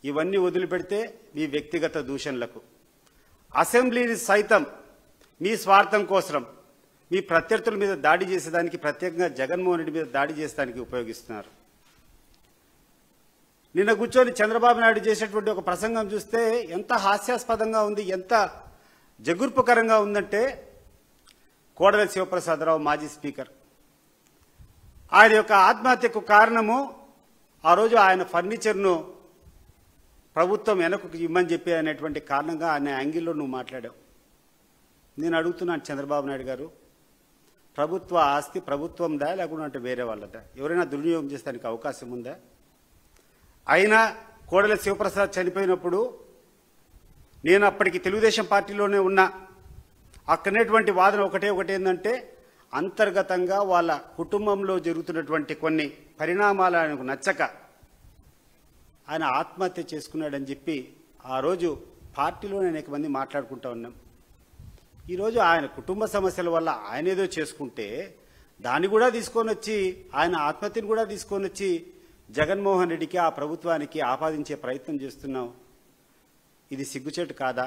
ఇవన్నీ వదిలిపెడితే మీ వ్యక్తిగత దూషణలకు, అసెంబ్లీని సైతం మీ స్వార్థం కోసం మీ ప్రత్యర్థుల మీద దాడి చేసేదానికి, ప్రత్యేకంగా జగన్మోహన్ రెడ్డి మీద దాడి చేసేదానికి ఉపయోగిస్తున్నారు. నిన్న కూర్చొని చంద్రబాబు నాయుడు చేసేటువంటి ఒక ప్రసంగం చూస్తే ఎంత హాస్యాస్పదంగా ఉంది, ఎంత జగుర్పుకరంగా ఉందంటే, కోడెల శివప్రసాదరావు మాజీ స్పీకర్, ఆయన యొక్క ఆత్మహత్యకు కారణము ఆ రోజు ఆయన ఫర్నిచర్ను ప్రభుత్వం వెనక్కు ఇమ్మని చెప్పి అనేటువంటి కారణంగా ఆయన యాంగిల్లో నువ్వు మాట్లాడావు. నేను అడుగుతున్నాను చంద్రబాబు నాయుడు గారు, ప్రభుత్వ ఆస్తి ప్రభుత్వందా లేకుంటే వేరే వాళ్ళదా? ఎవరైనా దుర్వినియోగం చేసేదానికి అవకాశం ఉందా? అయినా కోడెల శివప్రసాద్ చనిపోయినప్పుడు నేను అప్పటికి తెలుగుదేశం పార్టీలోనే ఉన్నా. అక్కడనేటువంటి వాదన ఒకటే ఏంటంటే, అంతర్గతంగా వాళ్ళ కుటుంబంలో జరుగుతున్నటువంటి కొన్ని పరిణామాలు ఆయనకు నచ్చక ఆయన ఆత్మహత్య చేసుకున్నాడని చెప్పి ఆ రోజు పార్టీలోనే అనేక మంది మాట్లాడుకుంటా ఉన్నాం. ఈరోజు ఆయన కుటుంబ సమస్యల వల్ల ఆయన ఏదో చేసుకుంటే దాన్ని కూడా తీసుకొని వచ్చి, ఆయన ఆత్మహత్యను కూడా తీసుకొని వచ్చి జగన్మోహన్ రెడ్డికి, ఆ ప్రభుత్వానికి ఆపాదించే ప్రయత్నం చేస్తున్నాం. ఇది సిగ్గుచేటు కాదా?